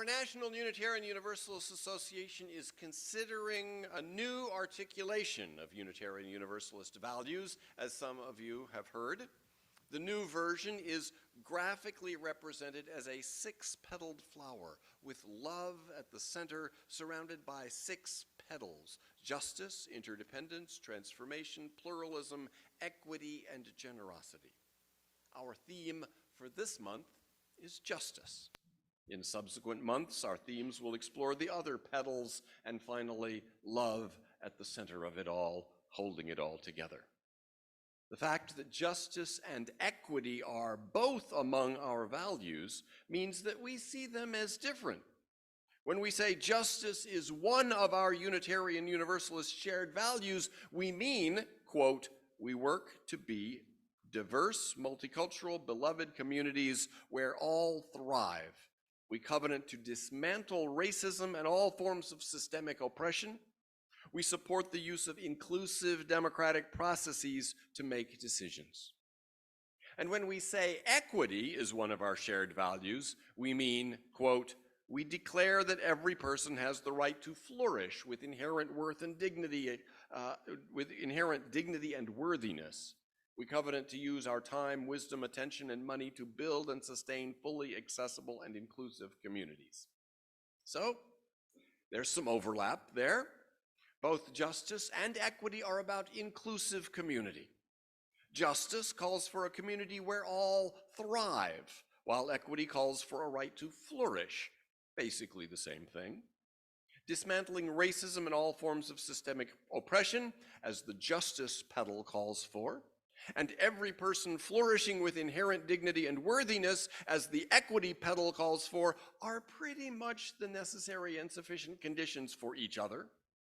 Our National Unitarian Universalist Association is considering a new articulation of Unitarian Universalist values, as some of you have heard. The new version is graphically represented as a six-petaled flower with love at the center, surrounded by six petals: justice, interdependence, transformation, pluralism, equity, and generosity. Our theme for this month is justice. In subsequent months, our themes will explore the other petals, and finally, love at the center of it all, holding it all together. The fact that justice and equity are both among our values means that we see them as different. When we say justice is one of our Unitarian Universalist shared values, we mean, quote, we work to be diverse, multicultural, beloved communities where all thrive. We covenant to dismantle racism and all forms of systemic oppression. We support the use of inclusive democratic processes to make decisions. And when we say equity is one of our shared values, we mean, quote, we declare that every person has the right to flourish with inherent worth and dignity, and worthiness. We covenant to use our time, wisdom, attention, and money to build and sustain fully accessible and inclusive communities. So, there's some overlap there. Both justice and equity are about inclusive community. Justice calls for a community where all thrive, while equity calls for a right to flourish, basically the same thing. Dismantling racism and all forms of systemic oppression, as the justice petal calls for, and every person flourishing with inherent dignity and worthiness, as the equity petal calls for, are pretty much the necessary and sufficient conditions for each other.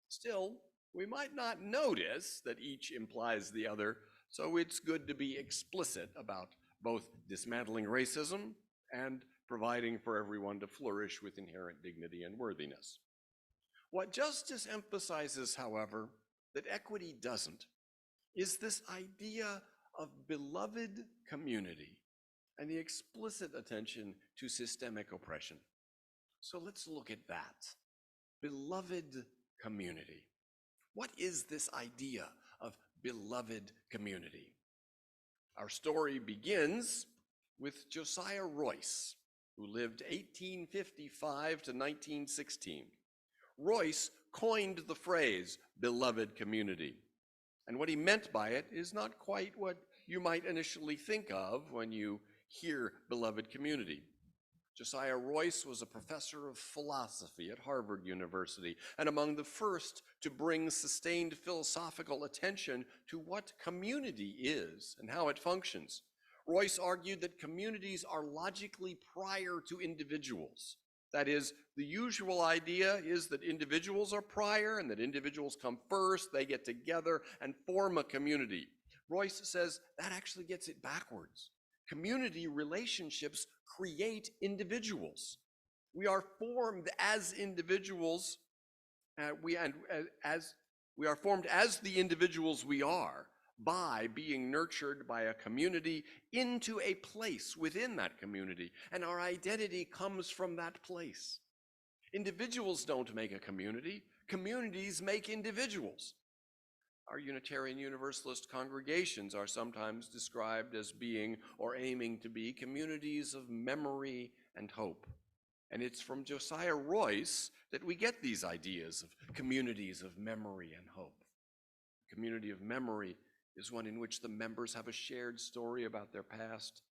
Still, we might not notice that each implies the other, so it's good to be explicit about both dismantling racism and providing for everyone to flourish with inherent dignity and worthiness. What justice emphasizes, however, that equity doesn't, is this idea of beloved community and the explicit attention to systemic oppression. So let's look at that. Beloved community. What is this idea of beloved community? Our story begins with Josiah Royce, who lived 1855 to 1916. Royce coined the phrase beloved community. And what he meant by it is not quite what you might initially think of when you hear beloved community. Josiah Royce was a professor of philosophy at Harvard University, and among the first to bring sustained philosophical attention to what community is and how it functions. Royce argued that communities are logically prior to individuals. That is, the usual idea is that individuals are prior and that individuals come first, they get together and form a community. Royce says that actually gets it backwards. Community relationships create individuals. We are formed as individuals, we are formed as the individuals we are by being nurtured by a community into a place within that community, and our identity comes from that place. Individuals don't make a community, communities make individuals. Our Unitarian Universalist congregations are sometimes described as being, or aiming to be, communities of memory and hope. And it's from Josiah Royce that we get these ideas of communities of memory and hope. A community of memory is one in which the members have a shared story about their past.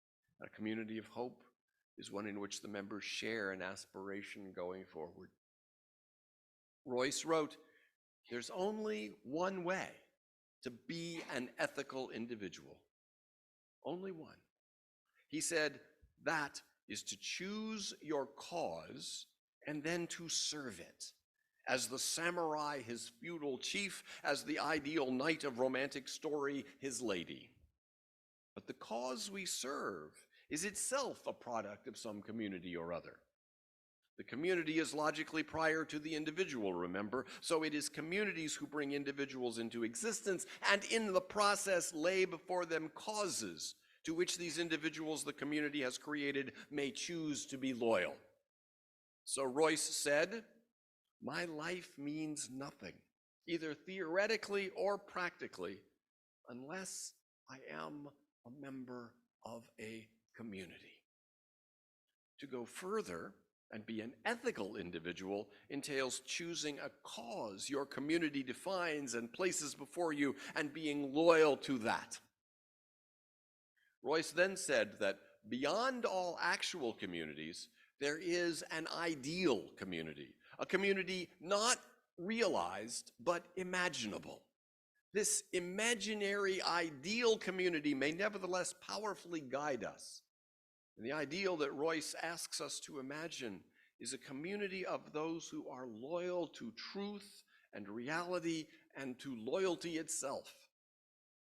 A community of hope is one in which the members share an aspiration going forward. Royce wrote, "There's only one way to be an ethical individual. Only one." He said, "That is to choose your cause and then to serve it. As the samurai, his feudal chief; as the ideal knight of romantic story, his lady. But the cause we serve is itself a product of some community or other. The community is logically prior to the individual, remember, so it is communities who bring individuals into existence and in the process lay before them causes to which these individuals the community has created may choose to be loyal. So Royce said, "My life means nothing, either theoretically or practically, unless I am a member of a community." To go further and be an ethical individual entails choosing a cause your community defines and places before you and being loyal to that. Royce then said that beyond all actual communities, there is an ideal community, a community not realized but imaginable. This imaginary ideal community may nevertheless powerfully guide us. And the ideal that Royce asks us to imagine is a community of those who are loyal to truth and reality and to loyalty itself.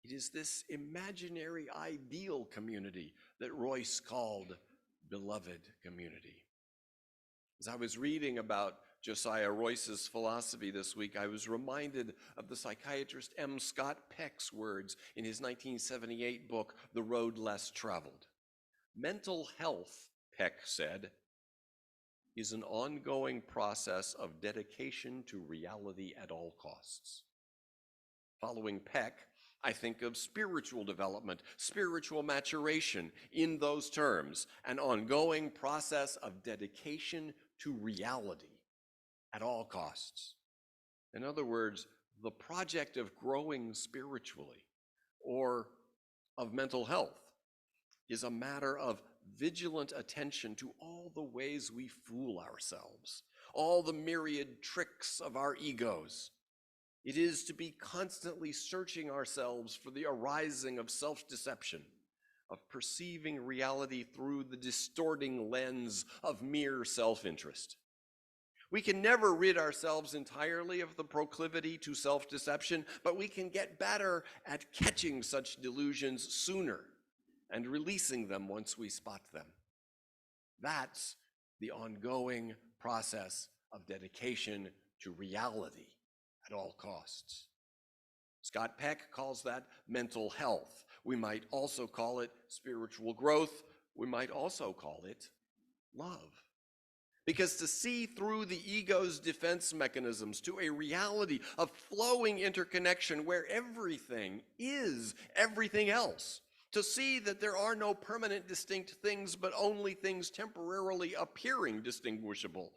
It is this imaginary ideal community that Royce called beloved community. As I was reading about Josiah Royce's philosophy this week, I was reminded of the psychiatrist M. Scott Peck's words in his 1978 book, The Road Less Traveled. Mental health, Peck said, is an ongoing process of dedication to reality at all costs. Following Peck, I think of spiritual development, spiritual maturation in those terms, an ongoing process of dedication to reality at all costs. In other words, the project of growing spiritually or of mental health is a matter of vigilant attention to all the ways we fool ourselves, all the myriad tricks of our egos. It is to be constantly searching ourselves for the arising of self-deception, of perceiving reality through the distorting lens of mere self-interest. We can never rid ourselves entirely of the proclivity to self-deception, but we can get better at catching such delusions sooner and releasing them once we spot them. That's the ongoing process of dedication to reality at all costs. Scott Peck calls that mental health. We might also call it spiritual growth. We might also call it love. Because to see through the ego's defense mechanisms to a reality of flowing interconnection where everything is everything else, to see that there are no permanent distinct things, but only things temporarily appearing distinguishable.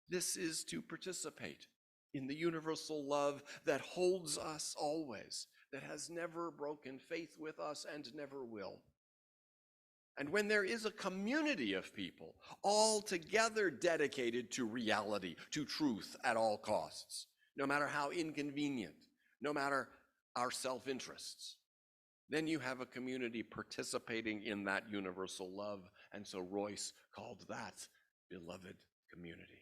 This is to participate in the universal love that holds us always, that has never broken faith with us and never will. And when there is a community of people all together dedicated to reality, to truth at all costs, no matter how inconvenient, no matter our self-interests, then you have a community participating in that universal love. And so Royce called that beloved community.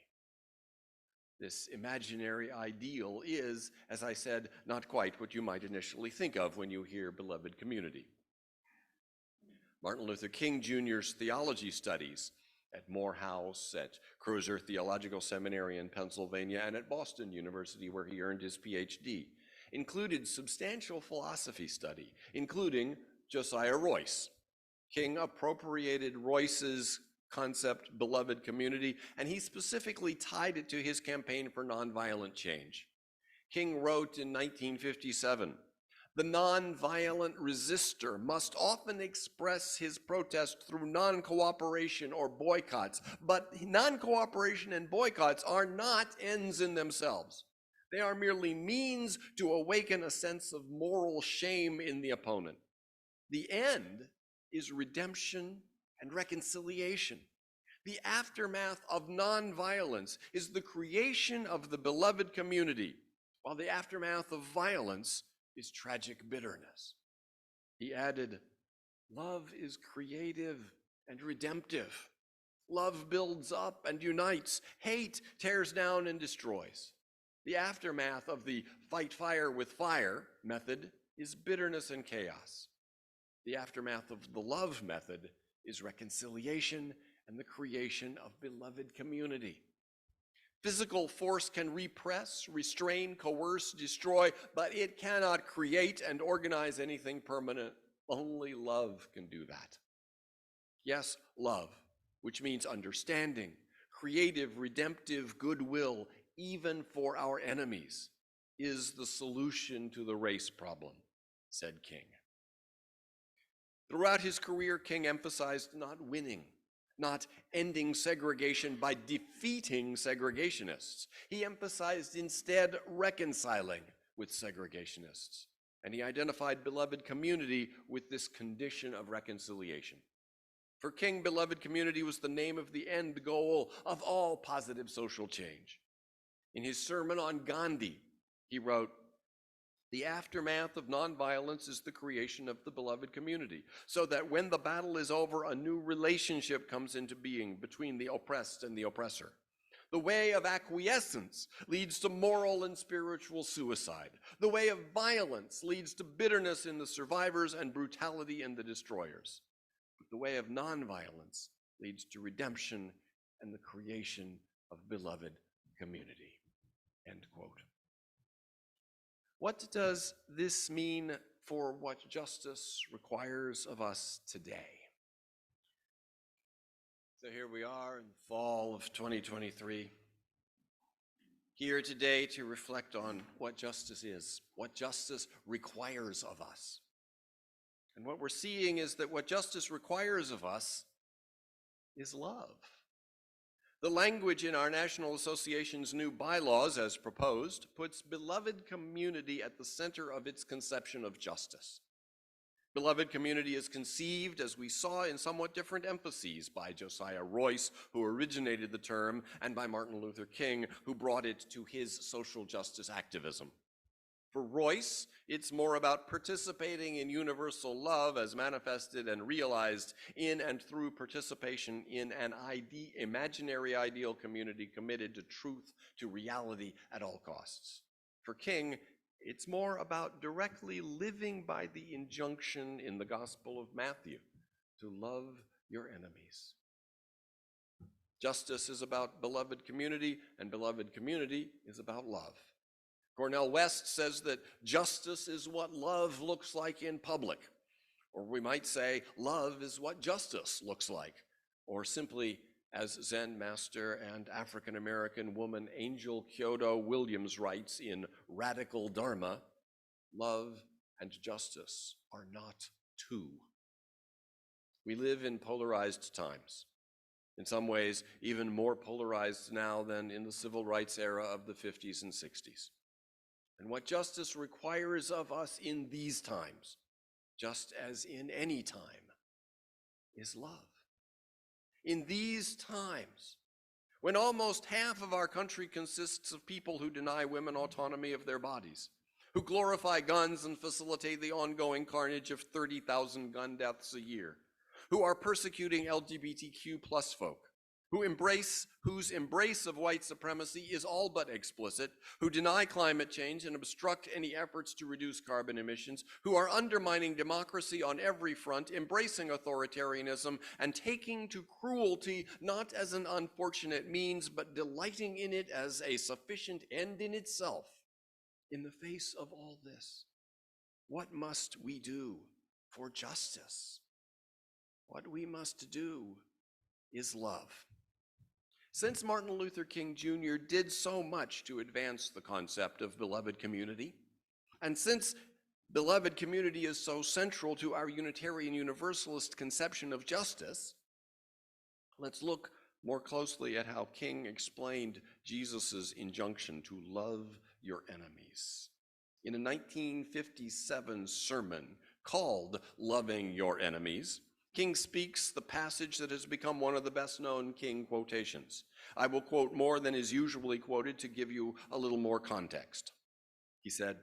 This imaginary ideal is, as I said, not quite what you might initially think of when you hear beloved community. Martin Luther King Jr.'s theology studies at Morehouse, at Crozer Theological Seminary in Pennsylvania, and at Boston University, where he earned his PhD, included substantial philosophy study, including Josiah Royce. King appropriated Royce's concept, beloved community, and he specifically tied it to his campaign for nonviolent change. King wrote in 1957, "The nonviolent resistor must often express his protest through non-cooperation or boycotts, but non-cooperation and boycotts are not ends in themselves. They are merely means to awaken a sense of moral shame in the opponent. The end is redemption and reconciliation. The aftermath of nonviolence is the creation of the beloved community, while the aftermath of violence is tragic bitterness." He added, "Love is creative and redemptive. Love builds up and unites. Hate tears down and destroys. The aftermath of the fight fire with fire method is bitterness and chaos. The aftermath of the love method is reconciliation and the creation of beloved community. Physical force can repress, restrain, coerce, destroy, but it cannot create and organize anything permanent. Only love can do that. Yes, love, which means understanding, creative, redemptive goodwill, even for our enemies, is the solution to the race problem, said King. Throughout his career, King emphasized not winning, not ending segregation by defeating segregationists. He emphasized instead reconciling with segregationists, and he identified beloved community with this condition of reconciliation. For King, beloved community was the name of the end goal of all positive social change. In his sermon on Gandhi, he wrote, "The aftermath of nonviolence is the creation of the beloved community, so that when the battle is over, a new relationship comes into being between the oppressed and the oppressor. The way of acquiescence leads to moral and spiritual suicide. The way of violence leads to bitterness in the survivors and brutality in the destroyers. But the way of nonviolence leads to redemption and the creation of beloved community." End quote. What does this mean for what justice requires of us today? So here we are in the fall of 2023, here today to reflect on what justice is, what justice requires of us. And what we're seeing is that what justice requires of us is love. The language in our National Association's new bylaws, as proposed, puts beloved community at the center of its conception of justice. Beloved community is conceived, as we saw, in somewhat different emphases by Josiah Royce, who originated the term, and by Martin Luther King, who brought it to his social justice activism. For Royce, it's more about participating in universal love as manifested and realized in and through participation in an imaginary ideal community committed to truth, to reality at all costs. For King, it's more about directly living by the injunction in the Gospel of Matthew to love your enemies. Justice is about beloved community, and beloved community is about love. Cornel West says that justice is what love looks like in public. Or we might say, love is what justice looks like. Or simply, as Zen master and African-American woman Angel Kyodo Williams writes in Radical Dharma, love and justice are not two. We live in polarized times. In some ways, even more polarized now than in the civil rights era of the 50s and 60s. And what justice requires of us in these times, just as in any time, is love. In these times, when almost half of our country consists of people who deny women autonomy of their bodies, who glorify guns and facilitate the ongoing carnage of 30,000 gun deaths a year, who are persecuting LGBTQ plus folk, whose embrace of white supremacy is all but explicit, who deny climate change and obstruct any efforts to reduce carbon emissions, who are undermining democracy on every front, embracing authoritarianism, and taking to cruelty not as an unfortunate means, but delighting in it as a sufficient end in itself. In the face of all this, what must we do for justice? What we must do is love. Since Martin Luther King Jr. did so much to advance the concept of beloved community, and since beloved community is so central to our Unitarian Universalist conception of justice, let's look more closely at how King explained Jesus' injunction to love your enemies. In a 1957 sermon called Loving Your Enemies, King speaks the passage that has become one of the best-known King quotations. I will quote more than is usually quoted to give you a little more context. He said,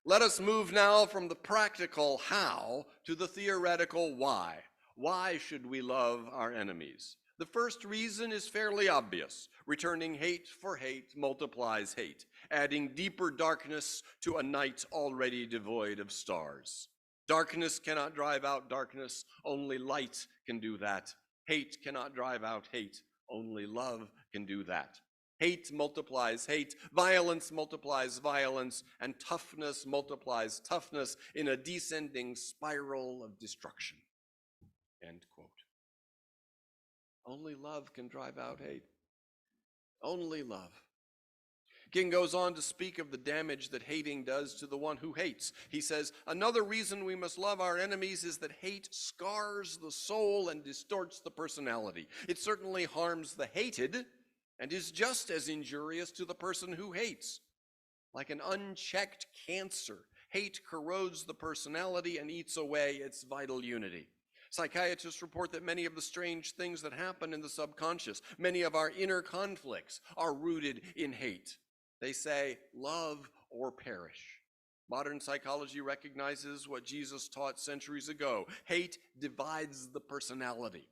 "Let us move now from the practical how to the theoretical why. Why should we love our enemies? The first reason is fairly obvious. Returning hate for hate multiplies hate, adding deeper darkness to a night already devoid of stars. Darkness cannot drive out darkness, only light can do that. Hate cannot drive out hate, only love can do that. Hate multiplies hate, violence multiplies violence, and toughness multiplies toughness in a descending spiral of destruction." End quote. Only love can drive out hate. Only love. King goes on to speak of the damage that hating does to the one who hates. He says, another reason we must love our enemies is that hate scars the soul and distorts the personality. It certainly harms the hated and is just as injurious to the person who hates. Like an unchecked cancer, hate corrodes the personality and eats away its vital unity. Psychiatrists report that many of the strange things that happen in the subconscious, many of our inner conflicts, are rooted in hate. They say, love or perish. Modern psychology recognizes what Jesus taught centuries ago. Hate divides the personality,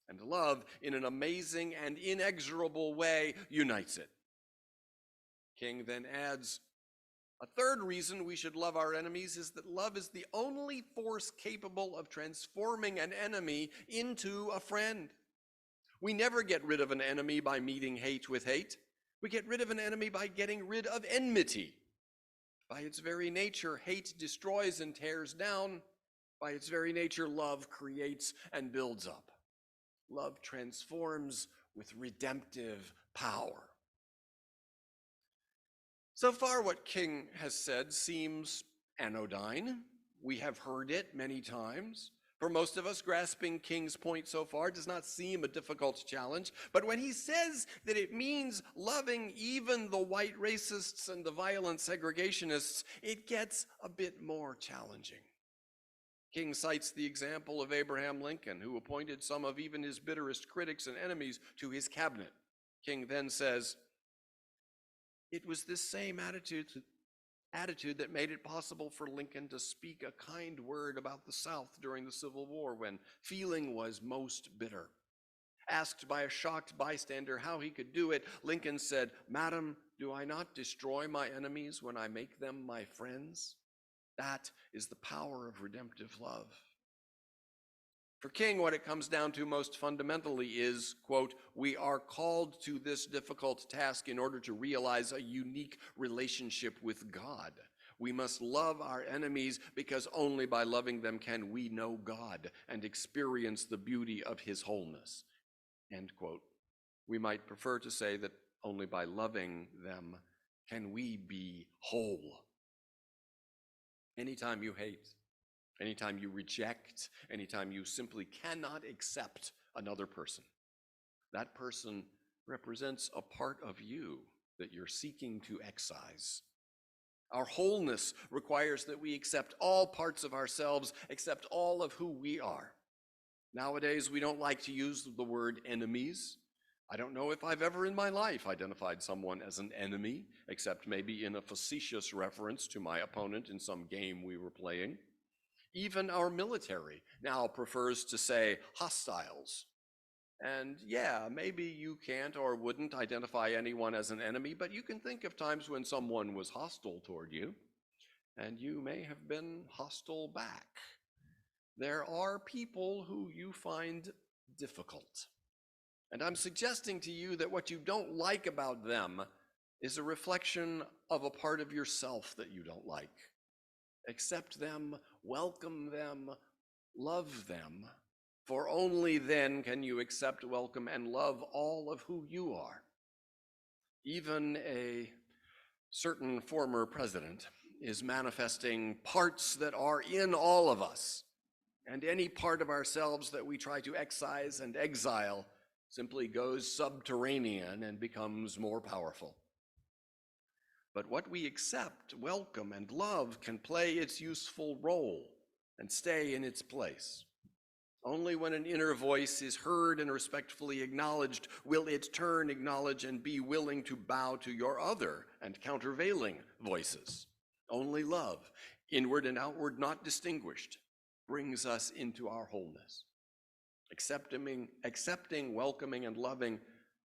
and love, in an amazing and inexorable way, unites it. King then adds, a third reason we should love our enemies is that love is the only force capable of transforming an enemy into a friend. We never get rid of an enemy by meeting hate with hate. We get rid of an enemy by getting rid of enmity. By its very nature, hate destroys and tears down. By its very nature, love creates and builds up. Love transforms with redemptive power. So far, what King has said seems anodyne. We have heard it many times. For most of us, grasping King's point so far does not seem a difficult challenge. But when he says that it means loving even the white racists and the violent segregationists, it gets a bit more challenging. King cites the example of Abraham Lincoln, who appointed some of even his bitterest critics and enemies to his cabinet. King then says, it was this same attitude that made it possible for Lincoln to speak a kind word about the South during the Civil War when feeling was most bitter. Asked by a shocked bystander how he could do it, Lincoln said, "Madam, do I not destroy my enemies when I make them my friends?" That is the power of redemptive love. For King, what it comes down to most fundamentally is, quote, we are called to this difficult task in order to realize a unique relationship with God. We must love our enemies because only by loving them can we know God and experience the beauty of his wholeness, end quote. We might prefer to say that only by loving them can we be whole. Anytime you hate, anytime you reject, anytime you simply cannot accept another person, that person represents a part of you that you're seeking to excise. Our wholeness requires that we accept all parts of ourselves, accept all of who we are. Nowadays, we don't like to use the word enemies. I don't know if I've ever in my life identified someone as an enemy, except maybe in a facetious reference to my opponent in some game we were playing. Even our military now prefers to say hostiles. And yeah, maybe you can't or wouldn't identify anyone as an enemy, but you can think of times when someone was hostile toward you, and you may have been hostile back. There are people who you find difficult. And I'm suggesting to you that what you don't like about them is a reflection of a part of yourself that you don't like. Accept them, welcome them, love them, for only then can you accept, welcome, and love all of who you are. Even a certain former president is manifesting parts that are in all of us, and any part of ourselves that we try to excise and exile simply goes subterranean and becomes more powerful. But what we accept, welcome, and love can play its useful role and stay in its place. Only when an inner voice is heard and respectfully acknowledged will it turn, acknowledge, and be willing to bow to your other and countervailing voices. Only love, inward and outward not distinguished, brings us into our wholeness. Accepting, welcoming, and loving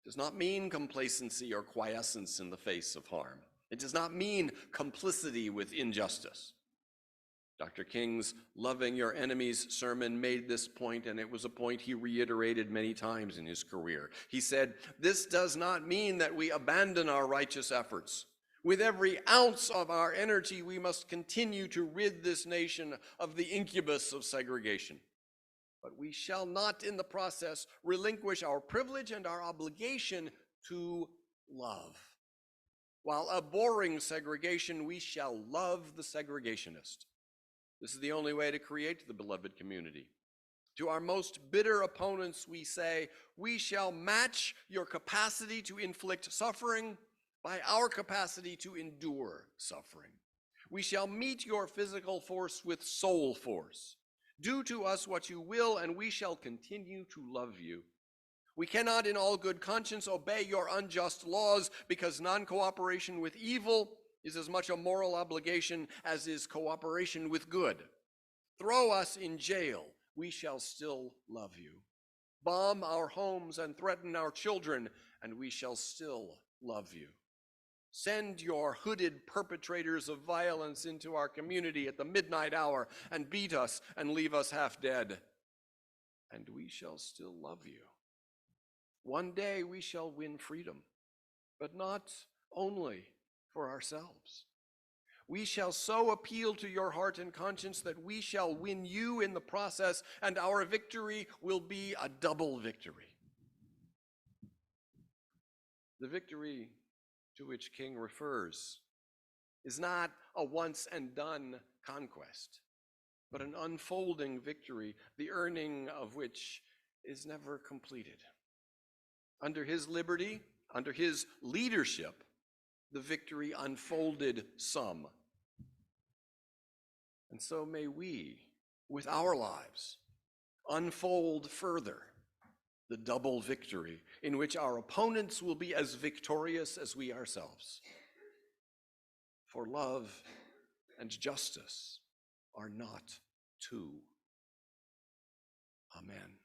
does not mean complacency or quiescence in the face of harm. It does not mean complicity with injustice. Dr. King's Loving Your Enemies sermon made this point, and it was a point he reiterated many times in his career. He said, this does not mean that we abandon our righteous efforts. With every ounce of our energy, we must continue to rid this nation of the incubus of segregation. But we shall not in the process relinquish our privilege and our obligation to love. While abhorring segregation, we shall love the segregationist. This is the only way to create the beloved community. To our most bitter opponents, we say, we shall match your capacity to inflict suffering by our capacity to endure suffering. We shall meet your physical force with soul force. Do to us what you will, and we shall continue to love you. We cannot in all good conscience obey your unjust laws, because non-cooperation with evil is as much a moral obligation as is cooperation with good. Throw us in jail, we shall still love you. Bomb our homes and threaten our children, and we shall still love you. Send your hooded perpetrators of violence into our community at the midnight hour and beat us and leave us half dead, and we shall still love you. One day we shall win freedom, but not only for ourselves. We shall so appeal to your heart and conscience that we shall win you in the process, and our victory will be a double victory. The victory to which King refers is not a once and done conquest, but an unfolding victory, the earning of which is never completed. Under his liberty, under his leadership, the victory unfolded some. And so may we, with our lives, unfold further the double victory in which our opponents will be as victorious as we ourselves. For love and justice are not two. Amen.